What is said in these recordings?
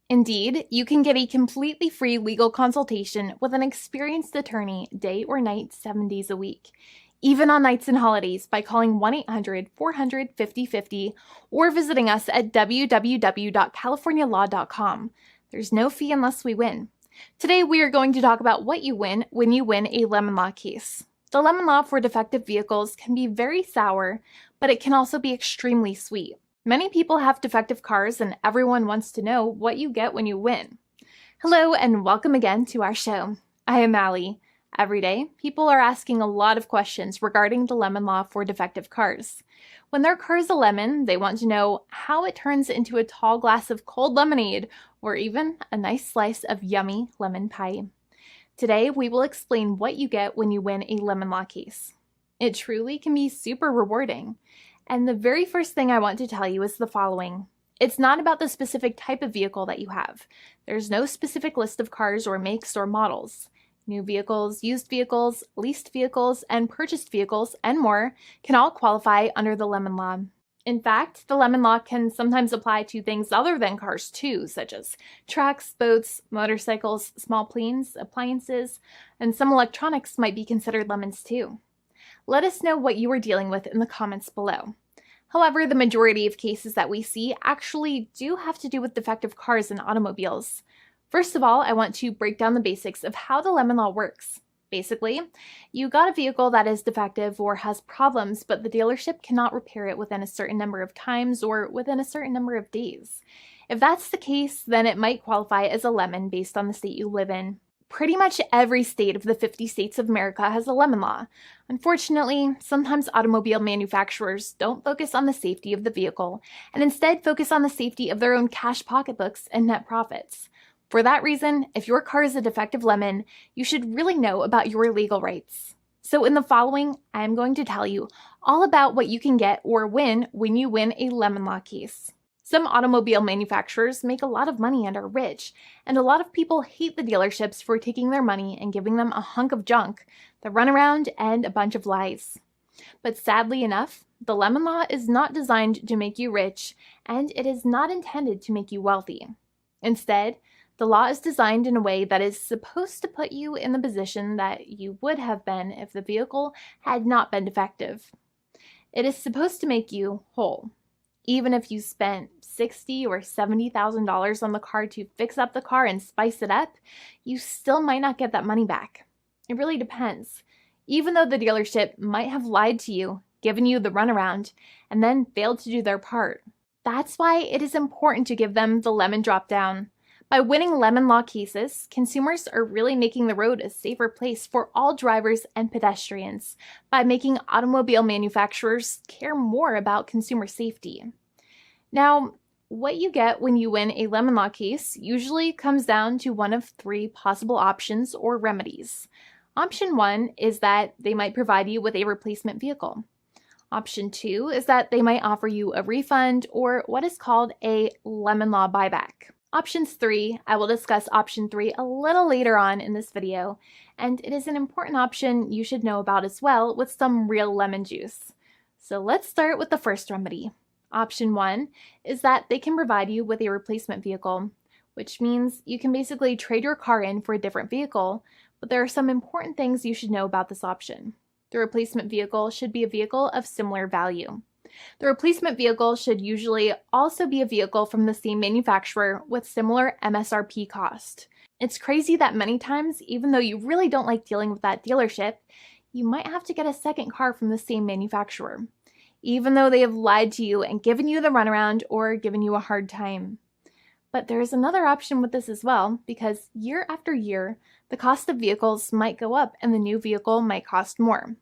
Indeed, you can get a completely free legal consultation with an experienced attorney day or night, 7 days a week, even on nights and holidays by calling 1-800-400-5050 or visiting us at www.californialaw.com. There's no fee unless we win. Today, we are going to talk about what you win when you win a lemon law case. The lemon law for defective vehicles can be very sour, but it can also be extremely sweet. Many people have defective cars, and everyone wants to know what you get when you win. Hello, and welcome again to our show. I am Allie. Every day, people are asking a lot of questions regarding the lemon law for defective cars. When their car is a lemon, they want to know how it turns into a tall glass of cold lemonade, or even a nice slice of yummy lemon pie. Today, we will explain what you get when you win a lemon law case. It truly can be super rewarding. And the very first thing I want to tell you is the following. It's not about the specific type of vehicle that you have. There's no specific list of cars or makes or models. New vehicles, used vehicles, leased vehicles, and purchased vehicles, and more can all qualify under the lemon law. In fact, the lemon law can sometimes apply to things other than cars too, such as trucks, boats, motorcycles, small planes, appliances, and some electronics might be considered lemons too. Let us know what you are dealing with in the comments below. However, the majority of cases that we see actually do have to do with defective cars and automobiles. First of all, I want to break down the basics of how the lemon law works. Basically, you got a vehicle that is defective or has problems, but the dealership cannot repair it within a certain number of times or within a certain number of days. If that's the case, then it might qualify as a lemon based on the state you live in. Pretty much every state of the 50 states of America has a lemon law. Unfortunately, sometimes automobile manufacturers don't focus on the safety of the vehicle and instead focus on the safety of their own cash pocketbooks and net profits. For that reason, if your car is a defective lemon, you should really know about your legal rights. So in the following, I'm going to tell you all about what you can get or win when you win a lemon law case. Some automobile manufacturers make a lot of money and are rich, and a lot of people hate the dealerships for taking their money and giving them a hunk of junk, the runaround, and a bunch of lies. But sadly enough, the lemon law is not designed to make you rich, and it is not intended to make you wealthy. Instead, the law is designed in a way that is supposed to put you in the position that you would have been if the vehicle had not been defective. It is supposed to make you whole. Even if you spent $60,000 or $70,000 on the car to fix up the car and spice it up, you still might not get that money back. It really depends. Even though the dealership might have lied to you, given you the runaround, and then failed to do their part. That's why it is important to give them the lemon drop down. By winning lemon law cases, consumers are really making the road a safer place for all drivers and pedestrians by making automobile manufacturers care more about consumer safety. Now, what you get when you win a lemon law case usually comes down to one of three possible options or remedies. Option 1 is that they might provide you with a replacement vehicle. Option 2 is that they might offer you a refund or what is called a lemon law buyback. Options 3, I will discuss option 3 a little later on in this video, and it is an important option you should know about as well with some real lemon juice. So let's start with the first remedy. Option 1 is that they can provide you with a replacement vehicle, which means you can basically trade your car in for a different vehicle, but there are some important things you should know about this option. The replacement vehicle should be a vehicle of similar value. The replacement vehicle should usually also be a vehicle from the same manufacturer with similar MSRP cost. It's crazy that many times, even though you really don't like dealing with that dealership, you might have to get a second car from the same manufacturer, even though they have lied to you and given you the runaround or given you a hard time. But there is another option with this as well, because year after year, the cost of vehicles might go up and the new vehicle might cost more.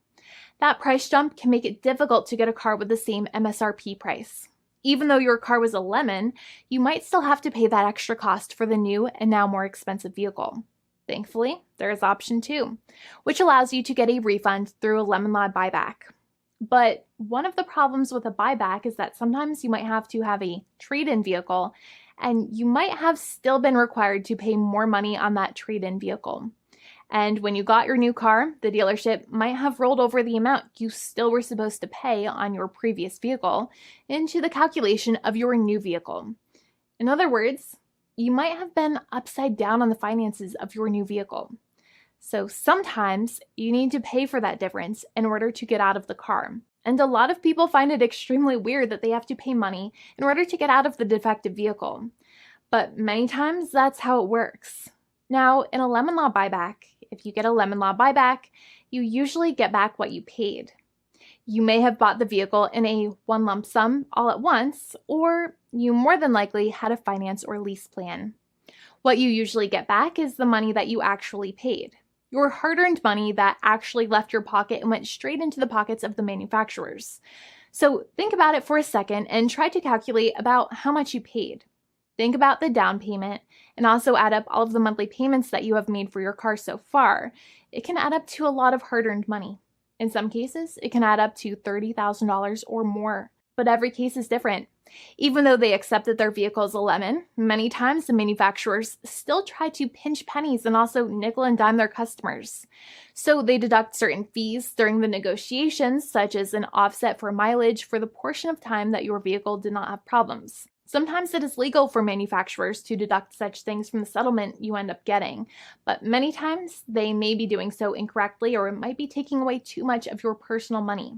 That price jump can make it difficult to get a car with the same MSRP price. Even though your car was a lemon, you might still have to pay that extra cost for the new and now more expensive vehicle. Thankfully, there is option 2, which allows you to get a refund through a lemon law buyback. But one of the problems with a buyback is that sometimes you might have to have a trade-in vehicle, and you might have still been required to pay more money on that trade-in vehicle. And when you got your new car, the dealership might have rolled over the amount you still were supposed to pay on your previous vehicle into the calculation of your new vehicle. In other words, you might have been upside down on the finances of your new vehicle. So sometimes you need to pay for that difference in order to get out of the car. And a lot of people find it extremely weird that they have to pay money in order to get out of the defective vehicle. But many times that's how it works. Now, in a lemon law buyback, if you get a lemon law buyback, you usually get back what you paid. You may have bought the vehicle in a one lump sum all at once, or you more than likely had a finance or lease plan. What you usually get back is the money that you actually paid. Your hard-earned money that actually left your pocket and went straight into the pockets of the manufacturers. So think about it for a second and try to calculate about how much you paid. Think about the down payment and also add up all of the monthly payments that you have made for your car so far. It can add up to a lot of hard-earned money. In some cases, it can add up to $30,000 or more, but every case is different. Even though they accept that their vehicle is a lemon, many times the manufacturers still try to pinch pennies and also nickel and dime their customers. So they deduct certain fees during the negotiations, such as an offset for mileage for the portion of time that your vehicle did not have problems. Sometimes it is legal for manufacturers to deduct such things from the settlement you end up getting, but many times they may be doing so incorrectly or it might be taking away too much of your personal money.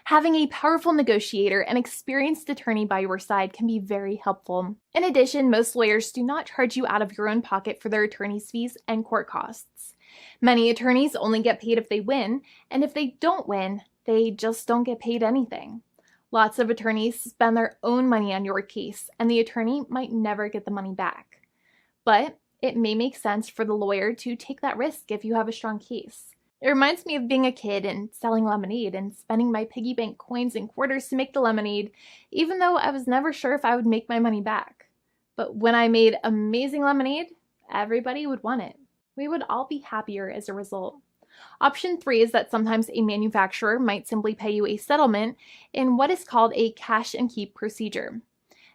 Having a powerful negotiator and experienced attorney by your side can be very helpful. In addition, most lawyers do not charge you out of your own pocket for their attorney's fees and court costs. Many attorneys only get paid if they win, and if they don't win, they just don't get paid anything. Lots of attorneys spend their own money on your case, and the attorney might never get the money back. But it may make sense for the lawyer to take that risk if you have a strong case. It reminds me of being a kid and selling lemonade and spending my piggy bank coins and quarters to make the lemonade, even though I was never sure if I would make my money back. But when I made amazing lemonade, everybody would want it. We would all be happier as a result. Option 3 is that sometimes a manufacturer might simply pay you a settlement in what is called a cash and keep procedure.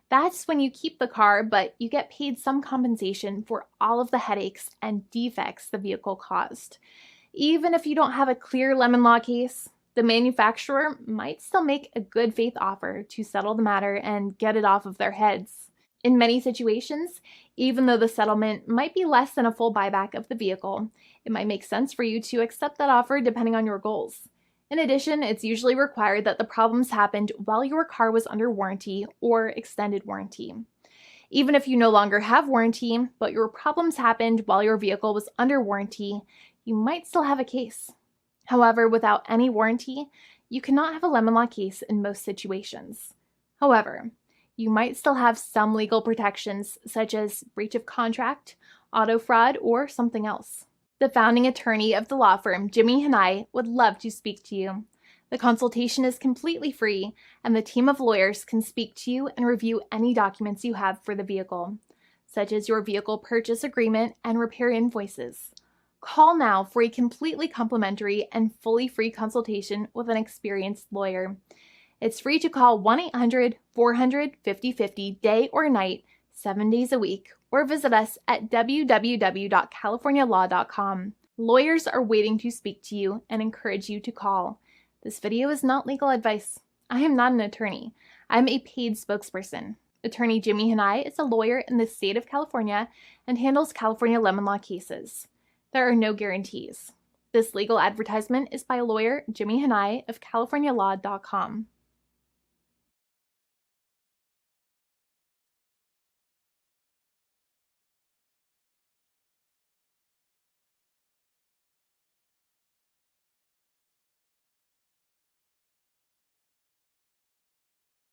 That's when you keep the car, but you get paid some compensation for all of the headaches and defects the vehicle caused. Even if you don't have a clear lemon law case, the manufacturer might still make a good faith offer to settle the matter and get it off of their heads. In many situations, even though the settlement might be less than a full buyback of the vehicle, it might make sense for you to accept that offer depending on your goals. In addition, it's usually required that the problems happened while your car was under warranty or extended warranty. Even if you no longer have warranty, but your problems happened while your vehicle was under warranty, you might still have a case. However, without any warranty, you cannot have a lemon law case in most situations. However, you might still have some legal protections such as breach of contract, auto fraud, or something else. The founding attorney of the law firm, Jimmy and I, would love to speak to you. The consultation is completely free, and the team of lawyers can speak to you and review any documents you have for the vehicle, such as your vehicle purchase agreement and repair invoices. Call now for a completely complimentary and fully free consultation with an experienced lawyer. It's free to call 1-800-400-5050 day or night, 7 days a week, or visit us at www.californialaw.com. Lawyers are waiting to speak to you and encourage you to call. This video is not legal advice. I am not an attorney. I'm a paid spokesperson. Attorney Jimmy Hanai is a lawyer in the state of California and handles California lemon law cases. There are no guarantees. This legal advertisement is by lawyer Jimmy Hanai of CaliforniaLaw.com.